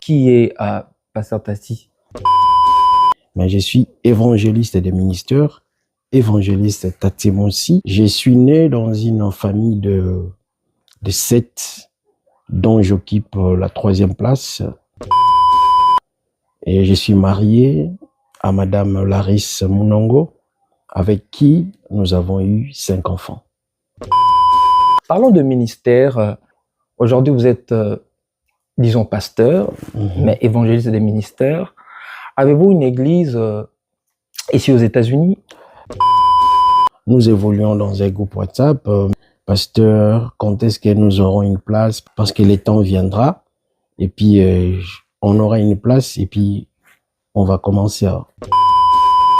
Qui est Pasteur Tati? Mais je suis évangéliste des ministères, évangéliste Tati Monsi. Je suis né dans une famille de 7, dont j'occupe la 3e place. Et je suis marié à Madame Larisse Munongo, avec qui nous avons eu 5 enfants. Parlons de ministère. Aujourd'hui, vous êtes, disons, pasteur, mais évangéliste des ministères. Avez-vous une église ici aux États-Unis? Nous évoluons dans un groupe WhatsApp. Pasteur, quand est-ce que nous aurons une place? Parce que le temps viendra. Et puis, on aura une place et puis on va commencer à...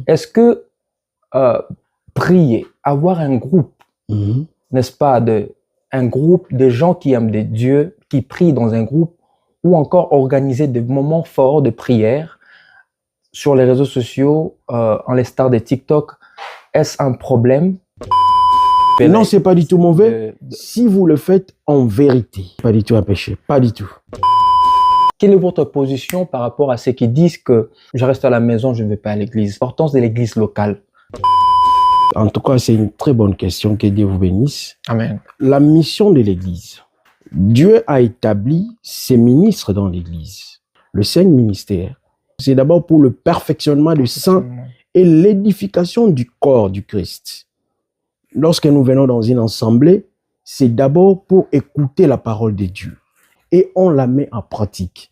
Est-ce que prier, avoir un groupe, n'est-ce pas, un groupe de gens qui aiment des dieux, qui prient dans un groupe, ou encore organiser des moments forts de prière sur les réseaux sociaux, en l'instar de TikTok, est-ce un problème? Non, c'est pas du tout mauvais. Si vous le faites en vérité, pas du tout un péché, pas du tout. Quelle est votre position par rapport à ceux qui disent que je reste à la maison, je ne vais pas à l'église? L'importance de l'église locale. En tout cas, c'est une très bonne question. Que Dieu vous bénisse. Amen. La mission de l'église. Dieu a établi ses ministres dans l'église. Le 5 ministères. C'est d'abord pour le perfectionnement du saint et l'édification du corps du Christ. Lorsque nous venons dans une assemblée, c'est d'abord pour écouter la parole de Dieu. Et on la met en pratique.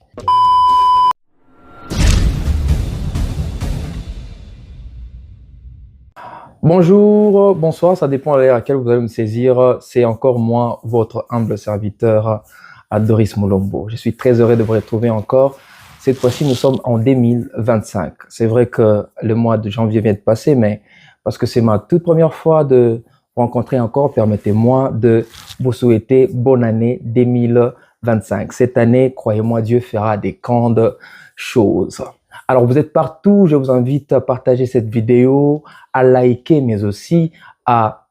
Bonjour, bonsoir, ça dépend à l'heure à laquelle vous allez me saisir. C'est encore moi, votre humble serviteur, Doris Mulombo. Je suis très heureux de vous retrouver encore. Cette fois-ci, nous sommes en 2025. C'est vrai que le mois de janvier vient de passer, mais parce que c'est ma toute première fois de vous rencontrer encore, permettez-moi de vous souhaiter bonne année 2025. Cette année, croyez-moi, Dieu fera des grandes choses. Alors, vous êtes partout, je vous invite à partager cette vidéo, à liker, mais aussi à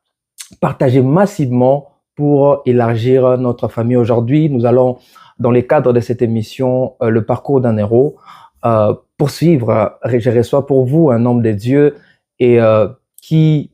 partager massivement pour élargir notre famille. Aujourd'hui, nous allons, dans le cadre de cette émission, le parcours d'un héros, poursuivre. Je reçois pour vous un homme de Dieu et qui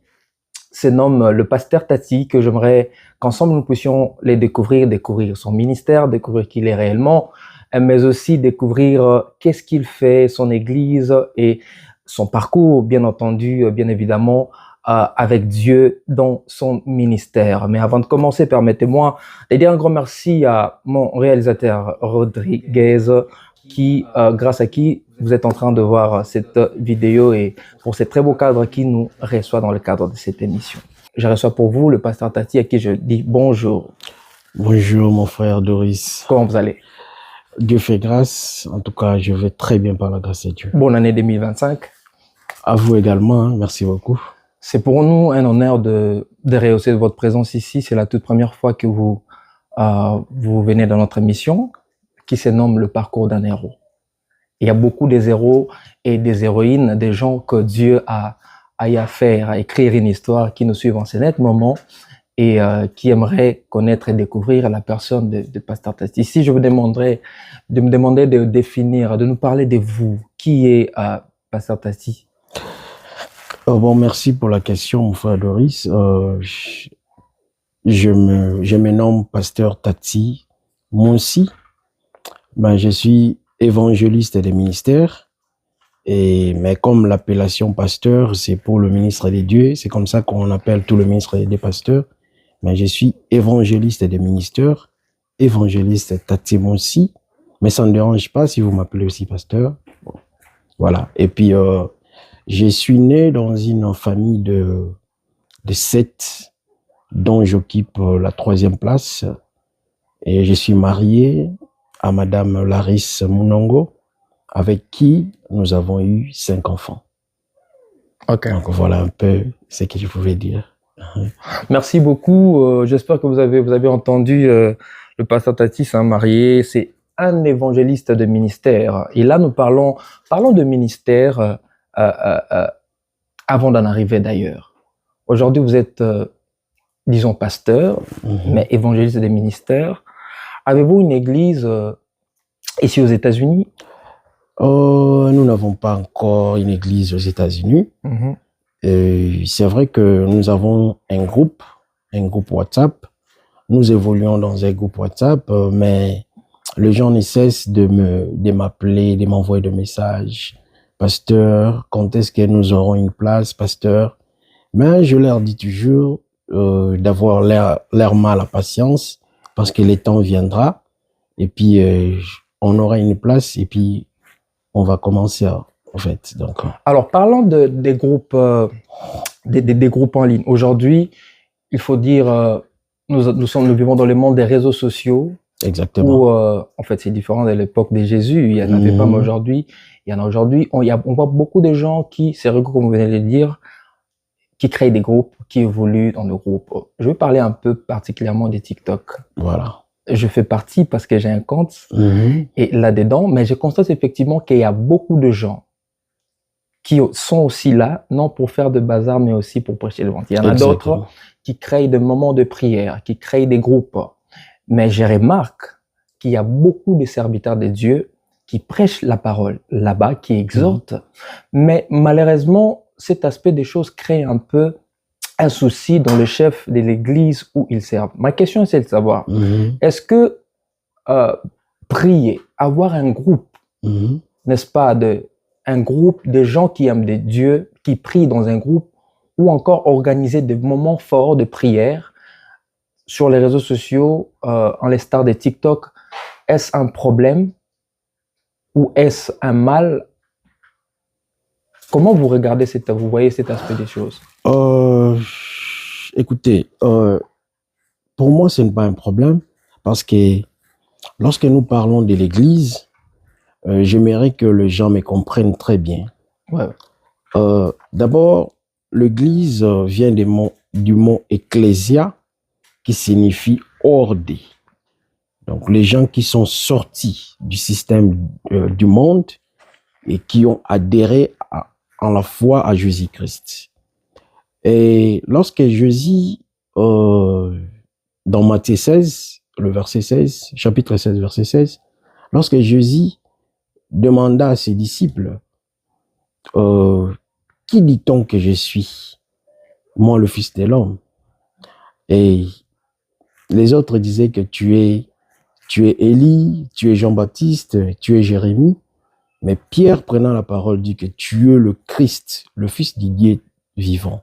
se nomme le pasteur Tati, que j'aimerais qu'ensemble nous puissions les découvrir son ministère, découvrir qui il est réellement, mais aussi découvrir qu'est-ce qu'il fait, son église et son parcours, bien entendu, bien évidemment, avec Dieu dans son ministère. Mais avant de commencer, permettez-moi de dire un grand merci à mon réalisateur Rodriguez, qui, grâce à qui vous êtes en train de voir cette vidéo et pour ce très beau cadre qui nous reçoit dans le cadre de cette émission. Je reçois pour vous le pasteur Tati à qui je dis bonjour. Bonjour mon frère Doris. Comment vous allez? Dieu fait grâce. En tout cas, je vais très bien par la grâce de Dieu. Bonne année 2025. À vous également, hein. Merci beaucoup. C'est pour nous un honneur de rehausser votre présence ici. C'est la toute première fois que vous venez dans notre émission qui se nomme le parcours d'un héros. Il y a beaucoup des héros et des héroïnes, des gens que Dieu a eu à faire, à écrire une histoire qui nous suivent en ce net moment et qui aimeraient connaître et découvrir la personne de pasteur Tati. Ici, je vous demanderai de me demander de définir, de nous parler de vous. Qui est pasteur Tati? Bon, merci pour la question, mon frère Doris. Je me nomme pasteur Tati Monsi. Ben, je suis évangéliste des ministères. Mais comme l'appellation pasteur, c'est pour le ministre des dieux, c'est comme ça qu'on appelle tout le ministre des pasteurs. Mais je suis évangéliste des ministères, évangéliste Tati Monsi. Mais ça ne dérange pas si vous m'appelez aussi pasteur. Bon. Voilà. Et puis, je suis né dans une famille de 7, dont j'occupe la 3e place. Et je suis marié à Madame Larisse Munongo, avec qui nous avons eu 5 enfants. Okay. Donc voilà un peu ce que je pouvais dire. Merci beaucoup. J'espère que vous avez entendu le pasteur Tati, c'est un marié, c'est un évangéliste de ministère. Et là, nous parlons de ministère avant d'en arriver d'ailleurs. Aujourd'hui, vous êtes, disons, pasteur, mais évangéliste des ministères. Avez-vous une église Ici aux États-Unis? Nous n'avons pas encore une église aux États-Unis. C'est vrai que nous avons un groupe WhatsApp. Nous évoluons dans un groupe WhatsApp, mais les gens ne cessent de m'appeler, de m'envoyer des messages. Pasteur, quand est-ce que nous aurons une place, pasteur? Mais je leur dis toujours d'avoir l'air mal à patience, parce que le temps viendra, et puis on aura une place, et puis on va commencer en fait. Donc, alors, parlons des groupes, des groupes en ligne. Aujourd'hui, il faut dire, nous vivons dans le monde des réseaux sociaux. Exactement. Où, en fait, c'est différent de l'époque de Jésus. Il y en avait pas, mais aujourd'hui, il y en a aujourd'hui. On voit beaucoup de gens qui, c'est vrai, comme vous venez de le dire, qui créent des groupes, qui évoluent dans des groupes. Je vais parler un peu particulièrement des TikTok. Voilà. Je fais partie parce que j'ai un compte et là-dedans, mais je constate effectivement qu'il y a beaucoup de gens qui sont aussi là, non pour faire de bazar, mais aussi pour prêcher l'évangile. Il y en a d'autres qui créent des moments de prière, qui créent des groupes. Mais je remarque qu'il y a beaucoup de serviteurs de Dieu qui prêchent la parole là-bas, qui exhortent. Mais malheureusement, cet aspect des choses crée un peu un souci dans le chef de l'église où ils servent. Ma question, c'est de savoir, est-ce que prier, avoir un groupe, n'est-ce pas, un groupe de gens qui aiment de Dieu, qui prient dans un groupe, ou encore organiser des moments forts de prière sur les réseaux sociaux, en l'instar de TikTok, est-ce un problème ou est-ce un mal? Comment vous regardez vous voyez cet aspect des choses? Écoutez, pour moi, ce n'est pas un problème parce que lorsque nous parlons de l'Église, j'aimerais que les gens me comprennent très bien. Ouais. D'abord, l'Église vient du mot ecclésia, qui signifie ordre. Donc, les gens qui sont sortis du système du monde et qui ont adhéré en la foi à Jésus-Christ. Et lorsque Jésus, dans Matthieu 16, le verset 16, chapitre 16, verset 16, lorsque Jésus demanda à ses disciples, qui dit-on que je suis? Moi, le Fils de l'homme. Et les autres disaient que tu es Élie, tu es Jean-Baptiste, tu es Jérémie. Mais Pierre, prenant la parole, dit que tu es le Christ, le Fils du Dieu vivant.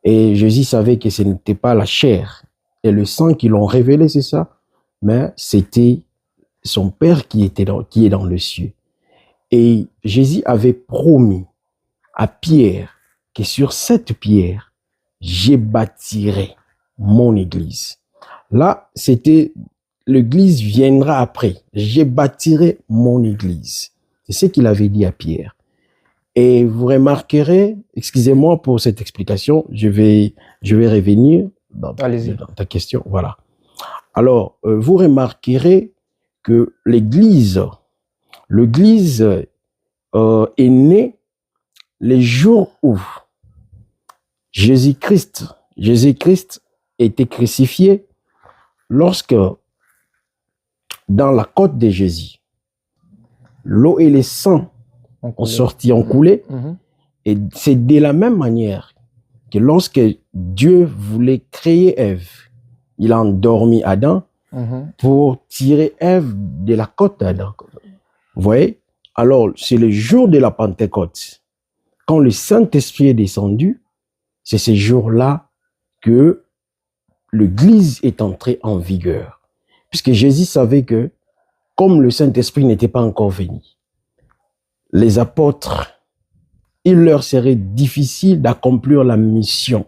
Et Jésus savait que ce n'était pas la chair et le sang qui l'ont révélé, c'est ça, mais c'était son Père qui est dans le ciel. Et Jésus avait promis à Pierre que sur cette pierre, je bâtirai mon église. Là, c'était l'église viendra après. Je bâtirai mon église. C'est ce qu'il avait dit à Pierre. Et vous remarquerez, excusez-moi pour cette explication, je vais revenir dans ta question. Voilà. Alors, vous remarquerez que l'église est née les jours où Jésus-Christ était crucifié, lorsque dans la côte de Jésus, l'eau et les sang ont sorti, ont coulé. Et c'est de la même manière que lorsque Dieu voulait créer Ève, il a endormi Adam pour tirer Ève de la côte d'Adam. Vous voyez? Alors, c'est le jour de la Pentecôte. Quand le Saint-Esprit est descendu, c'est ce jour-là que l'Église est entrée en vigueur. Puisque Jésus savait que, comme le Saint-Esprit n'était pas encore venu, les apôtres, il leur serait difficile d'accomplir la mission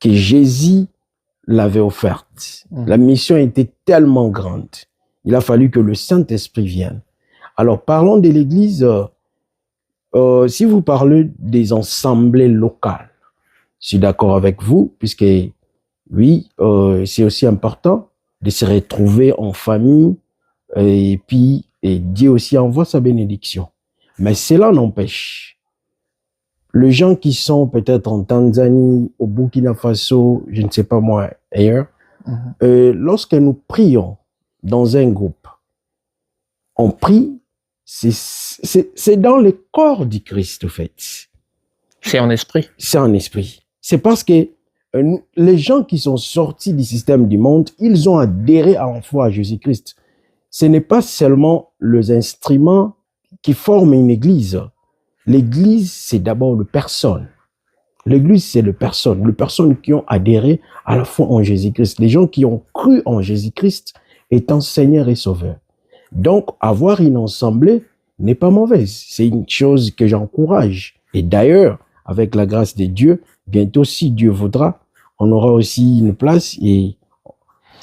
que Jésus l'avait offerte. La mission était tellement grande. Il a fallu que le Saint-Esprit vienne. Alors, parlons de l'Église. Si vous parlez des assemblées locales, je suis d'accord avec vous, puisque oui, c'est aussi important de se retrouver en famille et puis Dieu aussi envoie sa bénédiction. Mais cela n'empêche, les gens qui sont peut-être en Tanzanie, au Burkina Faso, je ne sais pas moi, ailleurs, lorsque nous prions dans un groupe, on prie, c'est dans le corps du Christ, en fait. C'est en esprit. C'est en esprit. C'est parce que les gens qui sont sortis du système du monde, ils ont adhéré à la foi à Jésus-Christ. Ce n'est pas seulement les instruments qui forment une église. L'église, c'est d'abord les personnes. L'église, c'est les personnes qui ont adhéré à la foi en Jésus-Christ, les gens qui ont cru en Jésus-Christ étant Seigneur et Sauveur. Donc, avoir une assemblée n'est pas mauvaise. C'est une chose que j'encourage. Et d'ailleurs, avec la grâce de Dieu, bientôt, si Dieu voudra, on aura aussi une place et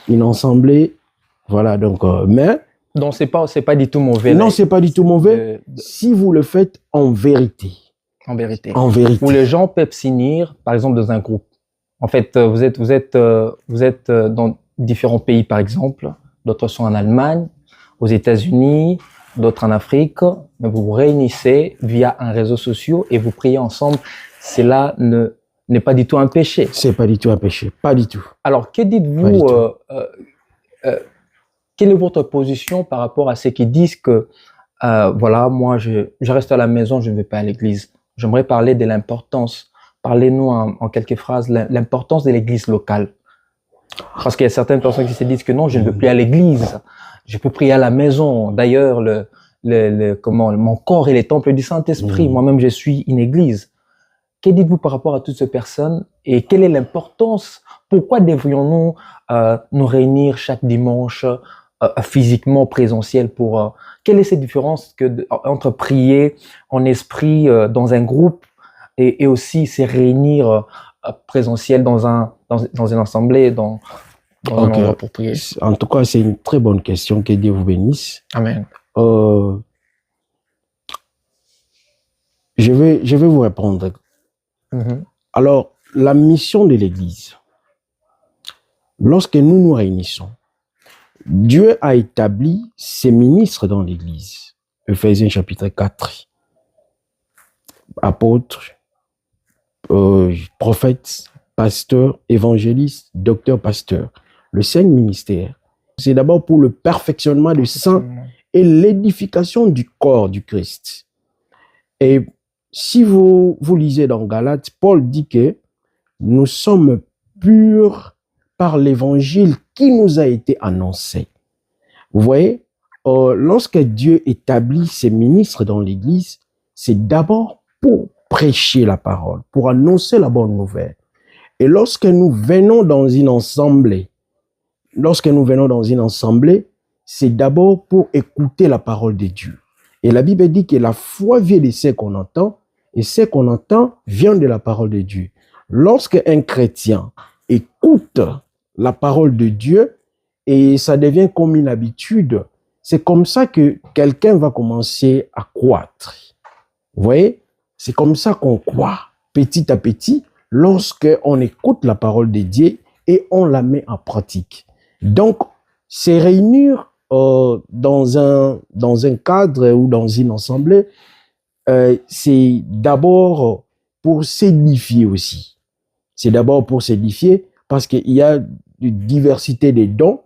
une assemblée. Voilà, donc, mais... Donc, c'est pas du tout mauvais. Non, c'est pas du tout mauvais si vous le faites en vérité. En vérité. En vérité. Où les gens peuvent s'unir, par exemple, dans un groupe. En fait, vous êtes dans différents pays, par exemple. D'autres sont en Allemagne, aux États-Unis, d'autres en Afrique. Mais vous vous réunissez via un réseau social et vous priez ensemble. Cela n'est pas du tout un péché. C'est pas du tout un péché, pas du tout. Alors, que dites-vous, quelle est votre position par rapport à ceux qui disent que, voilà, moi, je reste à la maison, je ne vais pas à l'église. J'aimerais parler de l'importance, parlez-nous en quelques phrases, l'importance de l'église locale. Parce qu'il y a certaines personnes qui se disent que non, je ne veux plus à l'église, je peux prier à la maison. D'ailleurs, mon corps est le temple du Saint-Esprit. Moi-même, je suis une église. Que dites-vous par rapport à toutes ces personnes et quelle est l'importance? Pourquoi devrions-nous nous réunir chaque dimanche physiquement, présentiel pour... quelle est cette différence entre prier en esprit dans un groupe et aussi se réunir présentiel dans une assemblée, dans un endroit pour prier? En tout cas, c'est une très bonne question. Que Dieu vous bénisse. Amen. Je vais vous répondre. Alors, la mission de l'Église, lorsque nous nous réunissons, Dieu a établi ses ministres dans l'Église. Ephésiens chapitre 4. Apôtres, prophètes, pasteurs, évangélistes, docteurs, pasteurs. Le 5 ministères. C'est d'abord pour le perfectionnement des saints et l'édification du corps du Christ. Et si vous lisez dans Galates, Paul dit que nous sommes purs par l'évangile qui nous a été annoncé. Vous voyez, lorsque Dieu établit ses ministres dans l'Église, c'est d'abord pour prêcher la parole, pour annoncer la bonne nouvelle. Et lorsque nous venons dans une assemblée, c'est d'abord pour écouter la parole de Dieu. Et la Bible dit que la foi vient de ce qu'on entend, et ce qu'on entend vient de la parole de Dieu. Lorsque un chrétien écoute la parole de Dieu, et ça devient comme une habitude, c'est comme ça que quelqu'un va commencer à croître. Vous voyez? C'est comme ça qu'on croit, petit à petit, lorsque on écoute la parole de Dieu et on la met en pratique. Donc, se réunir dans un cadre ou dans une assemblée, c'est d'abord pour s'édifier aussi. C'est d'abord pour s'édifier parce qu'il y a une diversité des dons.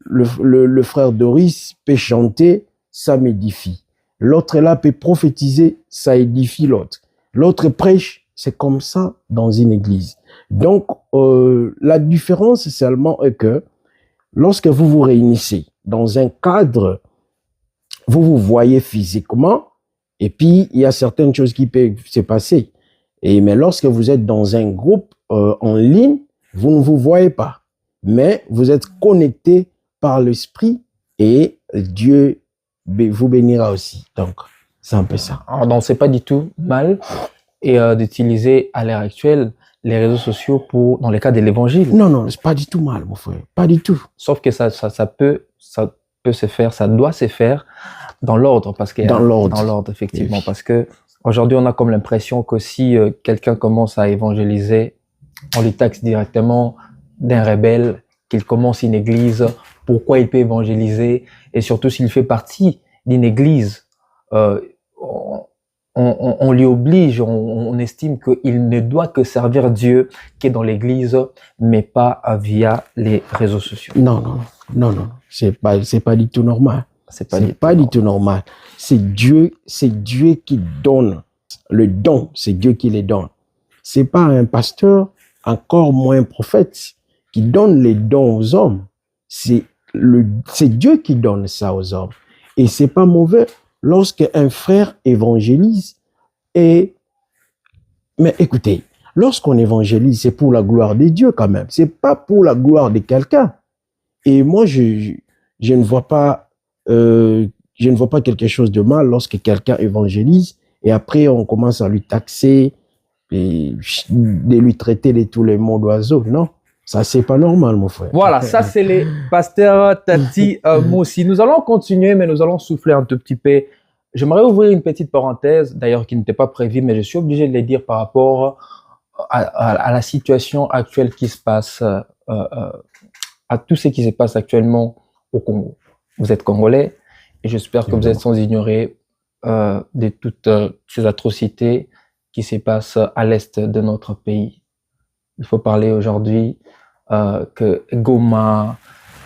Le frère Doris peut chanter, ça m'édifie. L'autre là peut prophétiser, ça édifie l'autre. L'autre prêche, c'est comme ça dans une église. Donc, la différence seulement est que lorsque vous vous réunissez dans un cadre, vous vous voyez physiquement, et puis il y a certaines choses qui peuvent se passer. Mais lorsque vous êtes dans un groupe en ligne, vous ne vous voyez pas, mais vous êtes connecté par l'esprit et Dieu vous bénira aussi. Donc, c'est un peu ça. Alors, donc, c'est pas du tout mal d'utiliser à l'heure actuelle les réseaux sociaux dans le cas de l'évangile. Non, c'est pas du tout mal, mon frère. Pas du tout. Sauf que ça peut se faire, ça doit se faire dans l'ordre, dans l'ordre, effectivement, oui. Parce que aujourd'hui, on a comme l'impression que si quelqu'un commence à évangéliser, on lui taxe directement d'un rebelle, qu'il commence une église, pourquoi il peut évangéliser, et surtout s'il fait partie d'une église, on lui oblige, on estime qu'il ne doit que servir Dieu qui est dans l'église, mais pas via les réseaux sociaux. Non, c'est pas du tout normal. C'est pas du tout normal. C'est Dieu qui donne. Le don, c'est Dieu qui les donne. C'est pas un pasteur, encore moins un prophète, qui donne les dons aux hommes. C'est Dieu qui donne ça aux hommes. Et c'est pas mauvais lorsque un frère évangélise. Mais écoutez, lorsqu'on évangélise, c'est pour la gloire de Dieu quand même. C'est pas pour la gloire de quelqu'un. Et moi, je ne vois pas, quelque chose de mal lorsque quelqu'un évangélise et après on commence à lui taxer et de lui traiter de tous les mots d'oiseau. Non, ça c'est pas normal, mon frère. Voilà, ça c'est les pasteurs Tati Moussi. Nous allons continuer, mais nous allons souffler un tout petit peu. J'aimerais ouvrir une petite parenthèse, d'ailleurs qui n'était pas prévue, mais je suis obligé de le dire par rapport à la situation actuelle qui se passe, à tout ce qui se passe actuellement au Congo. Vous êtes Congolais et j'espère que vous êtes sans ignorer de toutes ces atrocités qui se passent à l'est de notre pays. Il faut parler aujourd'hui que Goma,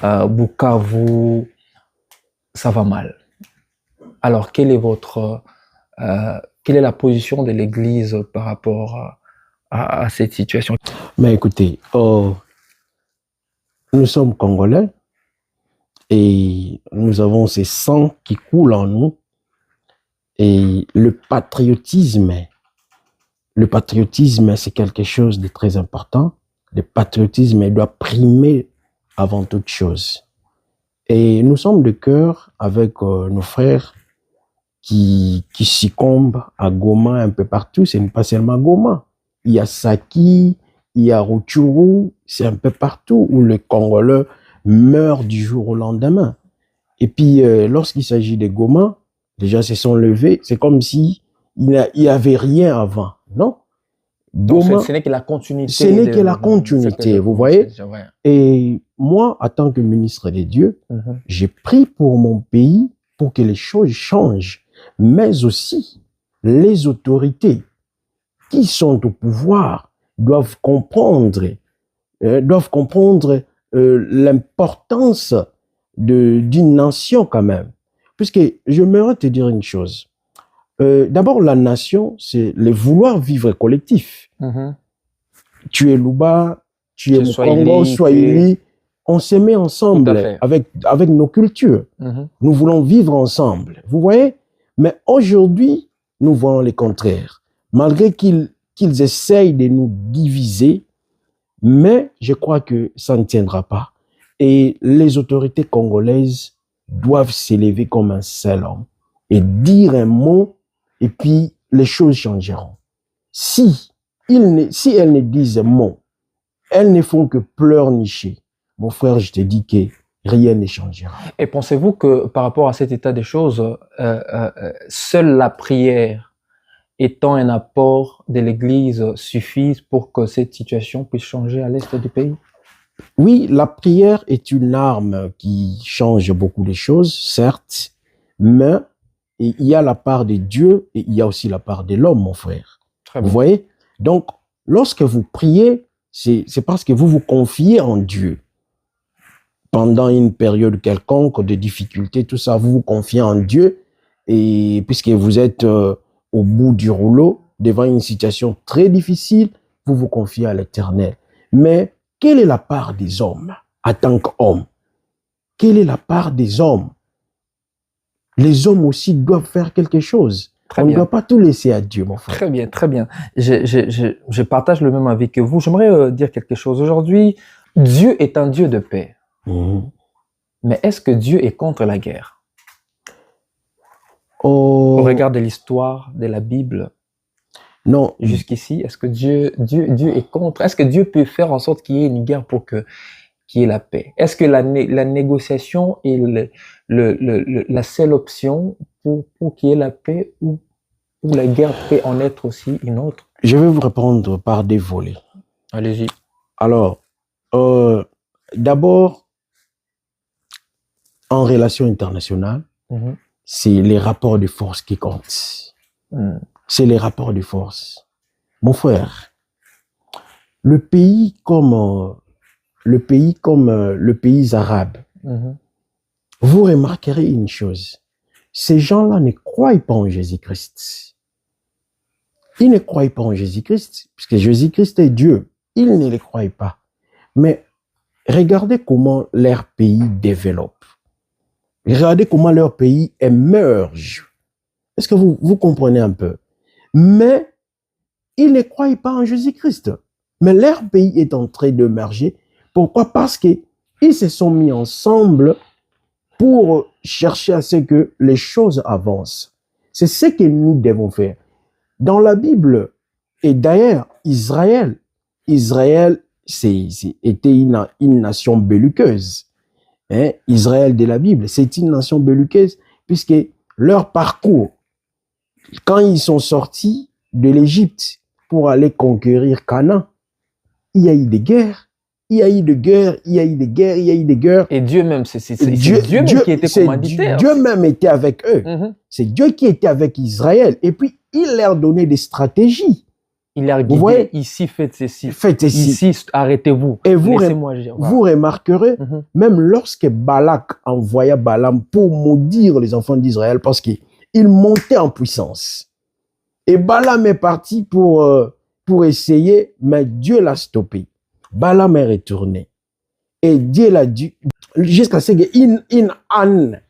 Bukavu, ça va mal. Alors, quelle est la position de l'Église par rapport à cette situation? Mais écoutez, nous sommes Congolais et nous avons ces sangs qui coulent en nous. Et le patriotisme, c'est quelque chose de très important. Le patriotisme, il doit primer avant toute chose. Et nous sommes de cœur avec nos frères qui succombent à Goma un peu partout. Ce n'est pas seulement Goma. Il y a Saki, il y a Rutshuru, c'est un peu partout où les Congolais meurent du jour au lendemain. Et puis, lorsqu'il s'agit de Goma, les gens se sont levés. C'est comme si il n'y avait rien avant, non? Goma, donc, ce n'est que la continuité. Ce n'est que la continuité, vous voyez? Et moi, en tant que ministre des dieux, j'ai pris pour mon pays pour que les choses changent. Mais aussi, les autorités qui sont au pouvoir doivent comprendre l'importance d'une nation quand même. Puisque j'aimerais te dire une chose. D'abord, la nation, c'est le vouloir vivre collectif. Tu es Luba, tu es Mukongo, Swahili. On se met ensemble avec nos cultures. Nous voulons vivre ensemble. Vous voyez? Mais aujourd'hui, nous voyons le contraire. Malgré qu'ils essayent de nous diviser, mais je crois que ça ne tiendra pas. Et les autorités congolaises doivent s'élever comme un seul homme et dire un mot, et puis les choses changeront. Si elles ne disent un mot, elles ne font que pleurnicher. Mon frère, je te dis que rien ne changera. Et pensez-vous que par rapport à cet état des choses, seule la prière étant un apport de l'Église suffise pour que cette situation puisse changer à l'est du pays? Oui, la prière est une arme qui change beaucoup de choses, certes, mais il y a la part de Dieu et il y a aussi la part de l'homme, mon frère. Vous voyez? Donc, lorsque vous priez, c'est parce que vous vous confiez en Dieu. Pendant une période quelconque de difficulté, tout ça, vous vous confiez en Dieu et puisque vous êtes au bout du rouleau, devant une situation très difficile, vous vous confiez à l'Éternel. Mais quelle est la part des hommes en tant qu'hommes? Quelle est la part des hommes? Les hommes aussi doivent faire quelque chose. On ne doit pas tout laisser à Dieu, mon frère. Très bien, très bien. Je partage le même avis que vous. J'aimerais dire quelque chose. Aujourd'hui, Dieu est un Dieu de paix. Mais est-ce que Dieu est contre la guerre? Au regard de l'histoire de la Bible, non. Jusqu'ici, est-ce que Dieu est contre? Est-ce que Dieu peut faire en sorte qu'il y ait une guerre pour qu'il y ait la paix? Est-ce que la négociation est la seule option pour qu'il y ait la paix, ou la guerre peut en être aussi une autre? Je vais vous répondre par des volets. Allez-y. Alors, d'abord, en relation internationale, c'est les rapports de force qui comptent. C'est les rapports de force. Mon frère, le pays comme le pays arabe, vous remarquerez une chose. Ces gens-là ne croient pas en Jésus-Christ. Ils ne croient pas en Jésus-Christ, puisque Jésus-Christ est Dieu. Ils ne le croient pas. Mais regardez comment leur pays développe. Regardez comment leur pays émerge. Est-ce que vous comprenez un peu? Mais ils ne croient pas en Jésus-Christ. Mais leur pays est en train d'émerger. Pourquoi? Parce qu'ils se sont mis ensemble pour chercher à ce que les choses avancent. C'est ce que nous devons faire. Dans la Bible, et d'ailleurs, Israël était une nation belliqueuse. Hein? Israël de la Bible, c'est une nation belliqueuse, puisque leur parcours, quand ils sont sortis de l'Égypte pour aller conquérir Canaan, il y a eu des guerres, il y a eu des guerres, il y a eu des guerres, il y a eu des guerres. Et Dieu même, c'est Dieu même qui était commanditaire. Dieu même était avec eux. C'est Dieu qui était avec Israël. Et puis, il leur donnait des stratégies. Il leur disait, ici, faites ceci. Faites ceci. Ici, arrêtez-vous. Et vous remarquerez, même lorsque Balak envoya Balaam pour maudire les enfants d'Israël, parce qu'il montait en puissance. Et Balaam est parti pour essayer, mais Dieu l'a stoppé. Balaam est retourné. Et Dieu l'a dit, jusqu'à ce qu'il une âne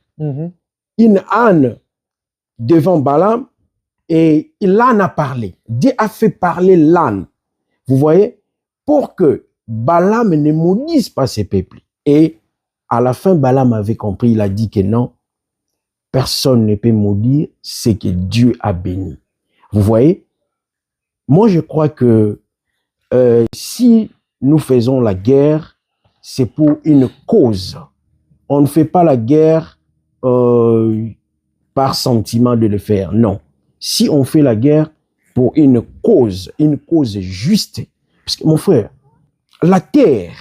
devant Balaam, et l'âne a parlé. Dieu a fait parler l'âne. Vous voyez? Pour que Balaam ne maudisse pas ses peuples. Et à la fin, Balaam avait compris, il a dit que non, personne ne peut maudire ce que Dieu a béni. Vous voyez? Moi, je crois que si nous faisons la guerre, c'est pour une cause. On ne fait pas la guerre par sentiment de le faire. Non. Si on fait la guerre pour une cause juste. Parce que mon frère, la terre,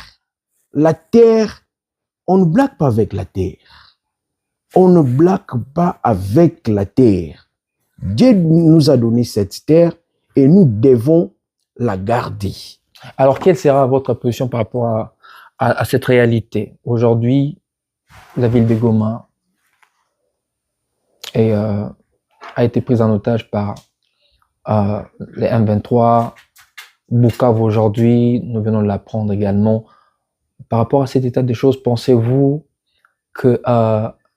on ne blague pas avec la terre. On ne blague pas avec la terre. Dieu nous a donné cette terre et nous devons la garder. Alors, quelle sera votre position par rapport à cette réalité? Aujourd'hui, la ville de Goma a été prise en otage par les M23. Bukavu aujourd'hui, nous venons de l'apprendre également. Par rapport à cet état des choses, pensez-vous que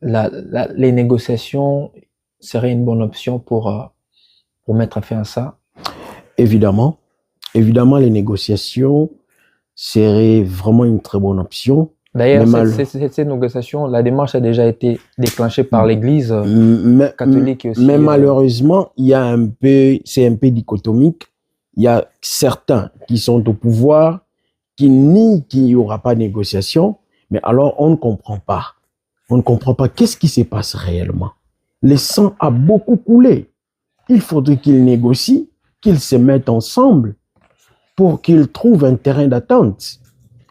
les négociations seraient une bonne option pour mettre fin à ça? Évidemment. Évidemment, les négociations seraient vraiment une très bonne option. D'ailleurs, cette négociation, la démarche a déjà été déclenchée par l'Église catholique aussi. Mais malheureusement, c'est un peu dichotomique. Il y a certains qui sont au pouvoir, qui nient qu'il n'y aura pas de négociation, mais alors on ne comprend pas. On ne comprend pas qu'est-ce qui se passe réellement. Le sang a beaucoup coulé. Il faudrait qu'ils négocient, qu'ils se mettent ensemble pour qu'ils trouvent un terrain d'attente.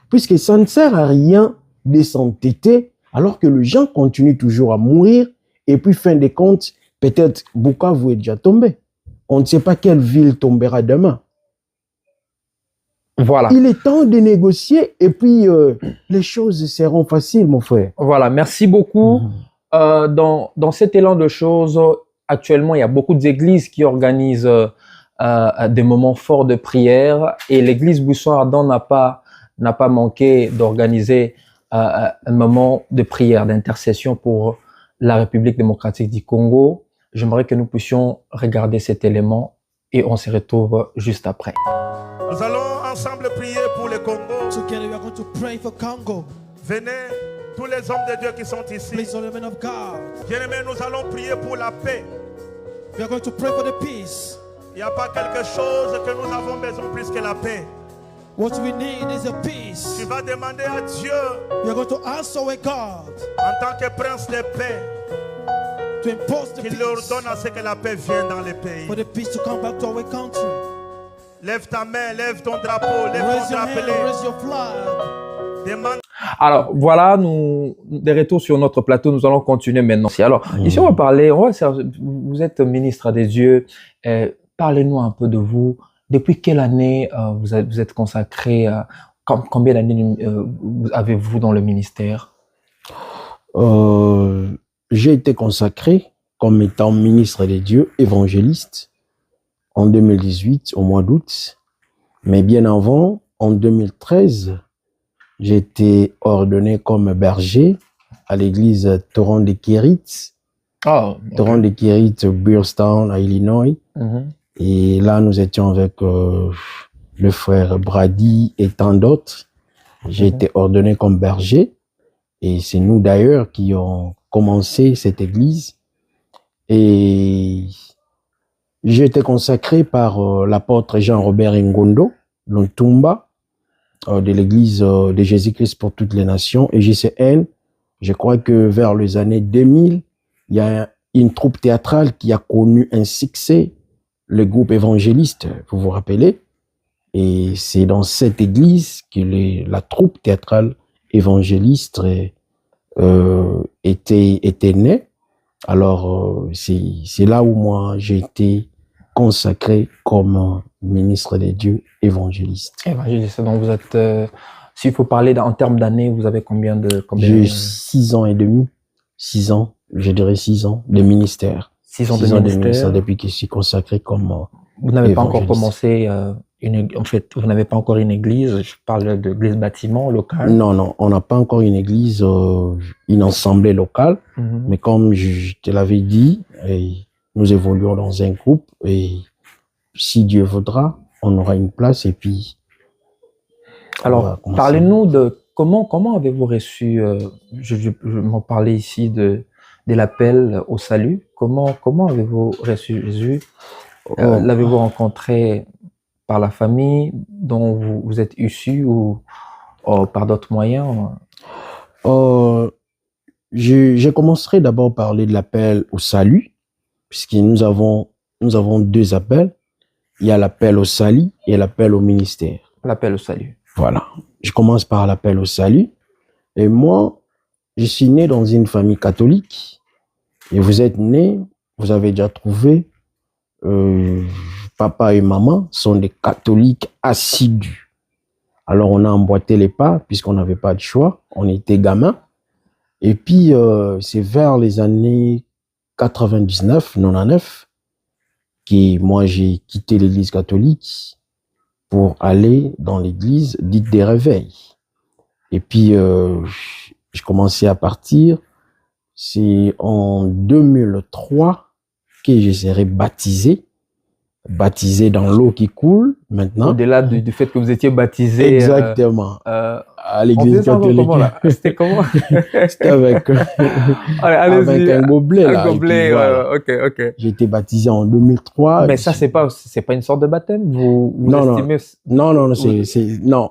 Puisque ça ne sert à rien de s'entêter alors que les gens continuent toujours à mourir et puis fin de compte, peut-être Bukavu est déjà tombé. On ne sait pas quelle ville tombera demain. Voilà. Il est temps de négocier et puis les choses seront faciles, mon frère. Voilà, merci beaucoup. Dans cet élan de choses, actuellement, il y a beaucoup d'églises qui organisent des moments forts de prière et l'église Buisson-Ardent n'a pas manqué d'organiser un moment de prière, d'intercession pour la République démocratique du Congo. J'aimerais que nous puissions regarder cet élément et on se retrouve juste après. Nous allons ensemble prier pour le Congo. Together we are going to pray for Congo. Venez, tous les hommes de Dieu qui sont ici. Please, all the men of God. Bien-aimés, nous allons prier pour la paix. We are going to pray for the peace. Il n'y a pas quelque chose que nous avons besoin plus que la paix. What we need is a peace. Tu vas demander à Dieu, We are going to ask our God en tant que prince de paix, to impose the qu'il leur peace, donne à ce que la paix vienne dans les pays. for the peace to come back to our country. Lève ta main, lève ton drapeau, lève Raise ton your hand, drapelet. raise your flag. Demande. Alors, voilà, de retour sur notre plateau, nous allons continuer maintenant. Alors, ici, on va parler, vous êtes ministre des Dieux, parlez-nous un peu de vous. Depuis quelle année vous êtes consacré, combien d'années avez-vous dans le ministère? J'ai été consacré comme étant ministre des dieux, évangéliste, en 2018, au mois d'août. Mais bien avant, en 2013, j'ai été ordonné comme berger à l'église Torrent des Kérites. Ah, Torrent des Kérites, Beardstown, à Illinois. Mhm. Et là, nous étions avec le frère Brady et tant d'autres. J'ai été ordonné comme berger. Et c'est nous d'ailleurs qui ont commencé cette église. Et j'ai été consacré par l'apôtre Jean-Robert Ngondo, Lontumba, de l'église de Jésus-Christ pour toutes les nations. Et JCN, je crois que vers les années 2000, il y a une troupe théâtrale qui a connu un succès, le groupe évangéliste, vous vous rappelez. Et c'est dans cette église que la troupe théâtrale évangéliste était née. Alors, c'est là où moi, j'ai été consacré comme ministre des dieux évangéliste. Évangéliste, donc vous êtes, s'il faut parler en termes d'années, vous avez combien de... J'ai 6 ans et demi, 6 ans, je dirais 6 ans de ministère. 6 ans de ministère. Depuis que je suis consacré comme vous n'avez pas encore évangéliste. commencé, en fait, vous n'avez pas encore une église, je parle d'église bâtiment local. Non, on n'a pas encore une église, une assemblée locale, mais comme je te l'avais dit, nous évoluons dans un groupe et si Dieu voudra, on aura une place et puis... Alors, parlez-nous de comment avez-vous reçu, je m'en parlais ici de l'appel au salut, comment avez-vous reçu Jésus? L'avez-vous rencontré par la famille dont vous êtes issu ou par d'autres moyens? Je commencerai d'abord par parler de l'appel au salut, puisque nous avons 2 appels. Il y a l'appel au salut et l'appel au ministère. L'appel au salut. Voilà. Je commence par l'appel au salut. Et moi, je suis né dans une famille catholique. Et vous êtes né, vous avez déjà trouvé, papa et maman sont des catholiques assidus. Alors, on a emboîté les pas, puisqu'on n'avait pas de choix. On était gamins. Et puis, c'est vers les années 99, 99, que moi, j'ai quitté l'église catholique pour aller dans l'église dite des réveils. Et puis, je commençais à partir. C'est en 2003 que je serai baptisé dans l'eau qui coule maintenant. Au-delà du fait que vous étiez baptisé. Exactement. À l'église catholique. C'était comment? C'était avec un gobelet. Un gobelet, voilà. Ok. J'ai été baptisé en 2003. Mais ça, c'est pas une sorte de baptême? Non.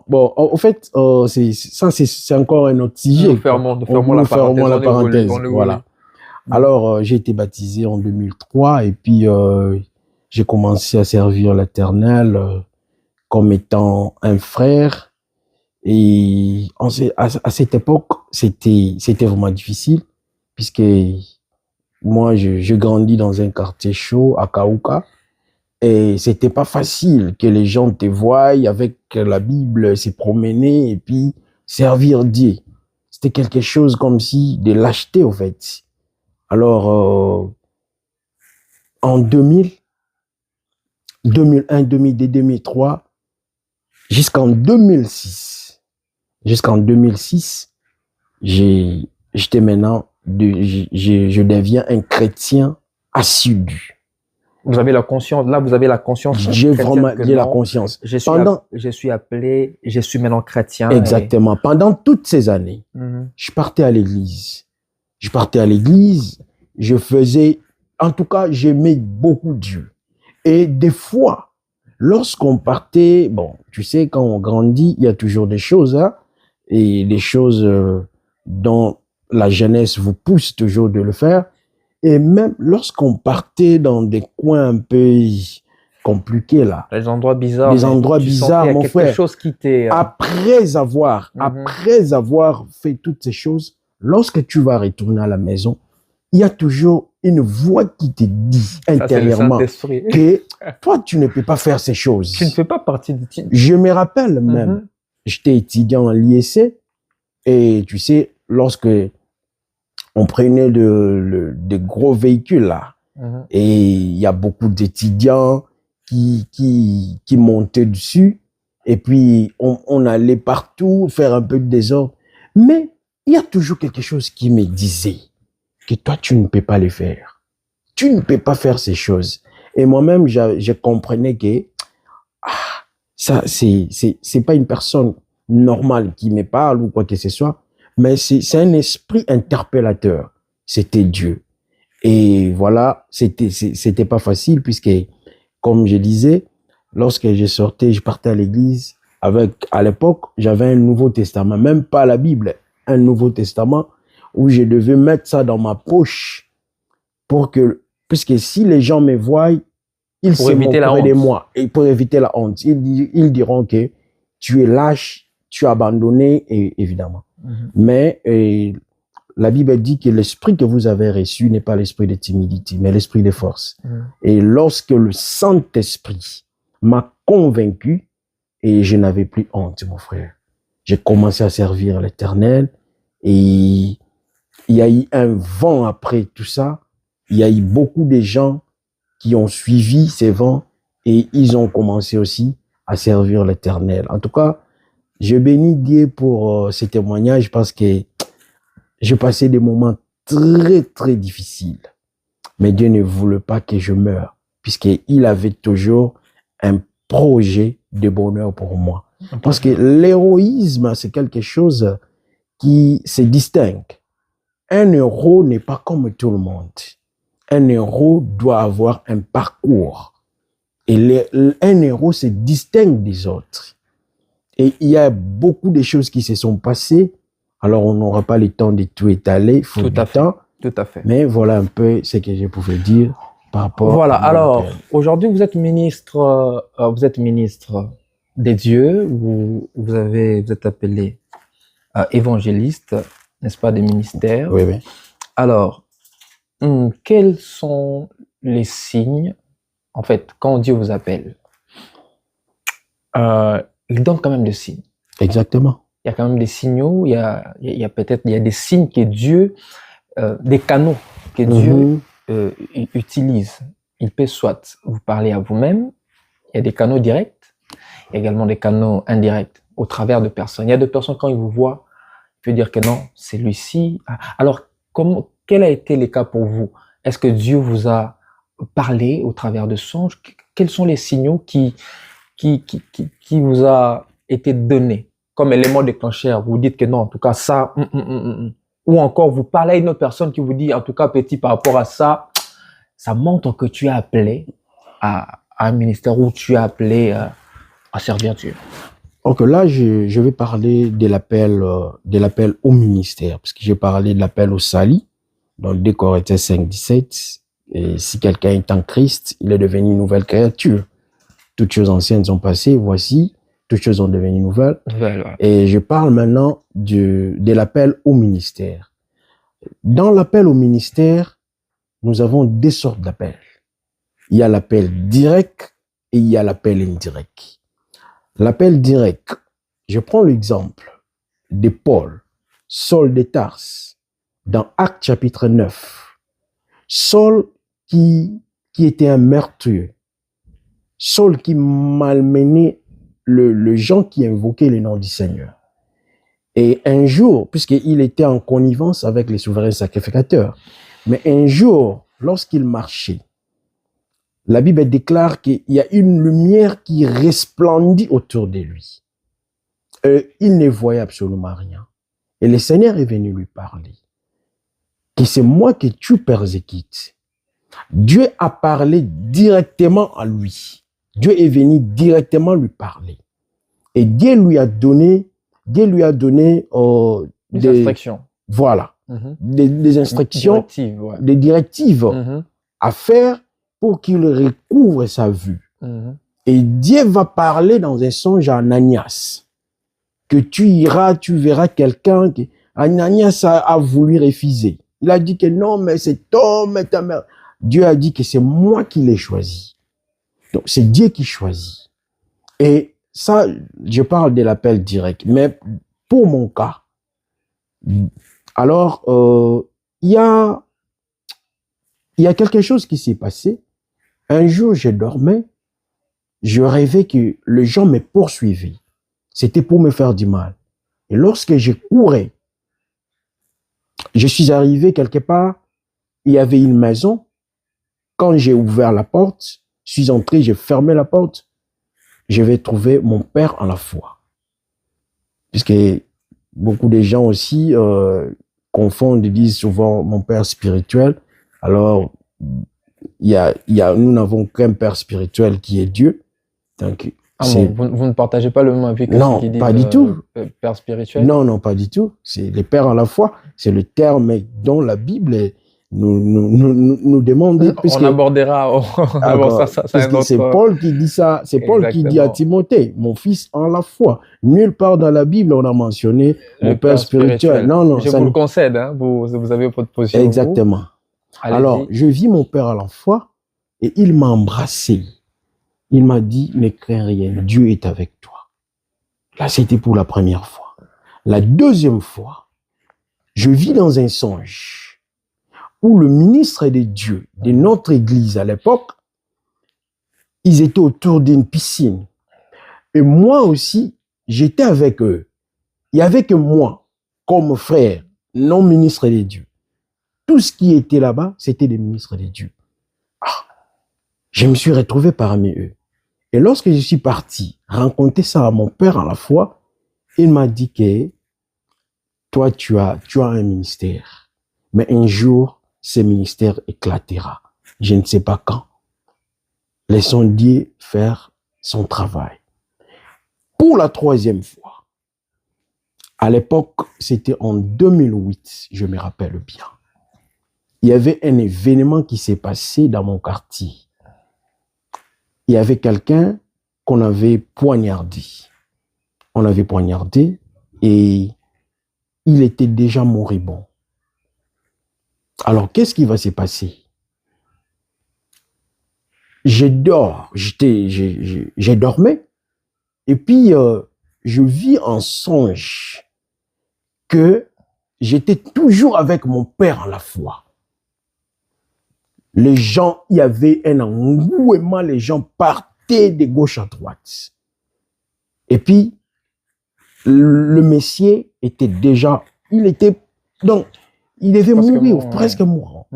Bon, en fait, c'est encore un autre sujet. Nous fermons la parenthèse. Voilà. Alors, j'ai été baptisé en 2003 et puis j'ai commencé à servir l'Éternel comme étant un frère. Et à cette époque, c'était vraiment difficile, puisque moi, je grandis dans un quartier chaud à Kaouka, et c'était pas facile que les gens te voient avec la Bible, se promener et puis servir Dieu. C'était quelque chose comme si de lâcheté, au fait. Alors, en 2000, 2001, 2002, 2003, jusqu'en 2006, j'étais maintenant, je deviens un chrétien assidu. Vous avez la conscience, là, vous avez la conscience. J'ai la conscience. Je suis appelé, je suis maintenant chrétien. Exactement. Pendant toutes ces années, je partais à l'église. Je faisais, en tout cas, j'aimais beaucoup Dieu. Et des fois, lorsqu'on partait, bon, tu sais, quand on grandit, il y a toujours des choses, hein, et des choses dont la jeunesse vous pousse toujours de le faire. Et même lorsqu'on partait dans des coins un peu compliqués, là. Les endroits bizarres. Mon frère. Chose qui t'est... Après avoir fait toutes ces choses, lorsque tu vas retourner à la maison, il y a toujours une voix qui te dit intérieurement que toi, tu ne peux pas faire ces choses. Tu ne fais pas partie de... Je me rappelle même, j'étais étudiant à l'IEC et tu sais, lorsque on prenait des gros véhicules là. Et il y a beaucoup d'étudiants qui montaient dessus. Et puis, on allait partout faire un peu de désordre. Mais il y a toujours quelque chose qui me disait que toi, tu ne peux pas le faire. Tu ne peux pas faire ces choses. Et moi-même, je comprenais que ça, c'est pas une personne normale qui me parle ou quoi que ce soit, mais c'est un esprit interpellateur. C'était Dieu. Et voilà, c'était pas facile puisque, comme je disais, lorsque je partais à l'église à l'époque, j'avais un Nouveau Testament, même pas la Bible, un Nouveau Testament où je devais mettre ça dans ma poche puisque si les gens me voient, ils se moqueraient de moi. Et pour éviter la honte, ils diront que tu es lâche, tu as abandonné, et, évidemment. Mais la Bible dit que l'esprit que vous avez reçu n'est pas l'esprit de timidité, mais l'esprit de force. Et lorsque le Saint-Esprit m'a convaincu, et je n'avais plus honte, mon frère, j'ai commencé à servir l'Éternel, et il y a eu un vent après tout ça. Il y a eu beaucoup de gens qui ont suivi ces vents et ils ont commencé aussi à servir l'Éternel. En tout cas, je bénis Dieu pour ce témoignage parce que j'ai passé des moments très, très difficiles. Mais Dieu ne voulait pas que je meure, puisqu'il avait toujours un projet de bonheur pour moi. Parce que l'héroïsme, c'est quelque chose qui se distingue. Un héros n'est pas comme tout le monde. Un héros doit avoir un parcours. Et un héros se distingue des autres. Et il y a beaucoup de choses qui se sont passées. Alors, on n'aura pas le temps de tout étaler. Tout à fait. Mais voilà un peu ce que je pouvais dire par rapport Voilà. Alors, aujourd'hui, vous êtes ministre des dieux. Vous êtes appelé évangéliste, n'est-ce pas, des ministères. Oui, oui. Alors, quels sont les signes, en fait, quand Dieu vous appelle, il donne quand même des signes. Exactement. Il y a quand même des signaux, il y a peut-être des signes que Dieu, des canaux que Dieu utilise. Il peut soit vous parler à vous-même, il y a des canaux directs, il y a également des canaux indirects au travers de personnes. Il y a des personnes, quand ils vous voient, ils peuvent dire que non, c'est lui-ci. Alors, quel a été le cas pour vous? Est-ce que Dieu vous a parlé au travers de songes? Quels sont les signaux qui vous a été donnés comme élément déclencheur? Vous dites que non, en tout cas, ça, ou encore vous parlez à une autre personne qui vous dit, en tout cas, petit, par rapport à ça, ça montre que tu es appelé à un ministère où tu es appelé à servir Dieu. Donc là, je vais parler de l'appel au ministère, parce que j'ai parlé de l'appel au salut, dans 2 Corinthiens 5, 17. Et si quelqu'un est en Christ, il est devenu une nouvelle créature. Toutes choses anciennes sont passées, voici, toutes choses sont devenues nouvelles. Et je parle maintenant de l'appel au ministère. Dans l'appel au ministère, nous avons 2 sortes d'appels. Il y a l'appel direct et il y a l'appel indirect. L'appel direct, je prends l'exemple de Paul, Saul de Tarse, dans Actes chapitre 9. Saul qui était un meurtrier. Saul qui malmenait le gens qui invoquaient le nom du Seigneur. Et un jour, puisqu'il était en connivence avec les souverains sacrificateurs, mais un jour, lorsqu'il marchait, la Bible déclare qu'il y a une lumière qui resplendit autour de lui. Il ne voyait absolument rien. Et le Seigneur est venu lui parler. Que c'est moi que tu persécutes. Dieu a parlé directement à lui. Dieu est venu directement lui parler. Et Dieu lui a donné des instructions. Voilà. Des instructions, des directives à faire pour qu'il recouvre sa vue. Et Dieu va parler dans un songe à Ananias. Que tu iras, tu verras quelqu'un qui... Ananias a voulu refuser. Il a dit que non, mais cet homme est ta mère. Dieu a dit que c'est moi qui l'ai choisi. Donc, c'est Dieu qui choisit. Et ça, je parle de l'appel direct. Mais pour mon cas, alors, il y a quelque chose qui s'est passé. Un jour, je dormais, je rêvais que les gens me poursuivaient. C'était pour me faire du mal. Et lorsque je courais, je suis arrivé quelque part, il y avait une maison. Quand j'ai ouvert la porte, je suis entré, j'ai fermé la porte, je vais trouver mon père en la foi. Puisque beaucoup de gens aussi confondent, disent souvent mon père spirituel. Alors, nous n'avons qu'un père spirituel qui est Dieu. Donc, vous ne partagez pas le même avis que non, ceux qui disent pas du tout. père spirituel? Non, pas du tout. C'est les pères en la foi. C'est le terme dont la Bible nous demande. On abordera ça c'est Paul qui dit ça. C'est Paul qui dit à Timothée, mon fils en la foi. Nulle part dans la Bible on a mentionné mon père spirituel. Non, je vous le concède. Hein, vous avez votre position. Exactement. Alors, je vis mon père en la foi et il m'a embrassé. Il m'a dit, ne crains rien, Dieu est avec toi. Là, c'était pour la première fois. La deuxième fois, je vis dans un songe où le ministre de Dieu de notre église à l'époque, ils étaient autour d'une piscine. Et moi aussi, j'étais avec eux. Il n'y avait que moi, comme frère, non ministre de Dieu. Tout ce qui était là-bas, c'était des ministres de Dieu. Je me suis retrouvé parmi eux. Et lorsque je suis parti raconter ça à mon père à la fois, il m'a dit que toi, tu as un ministère. Mais un jour, ce ministère éclatera. Je ne sais pas quand. Laissons Dieu faire son travail. Pour la troisième fois, à l'époque, c'était en 2008, je me rappelle bien. Il y avait un événement qui s'est passé dans mon quartier. Il y avait quelqu'un qu'on avait poignardé. On l'avait poignardé et il était déjà moribond. Alors, qu'est-ce qui va se passer? Je dormais et puis je vis en songe que j'étais toujours avec mon père en la foi. Les gens, il y avait un engouement, les gens partaient de gauche à droite. Et puis, le Messie était déjà, il devait mourir, presque mourant.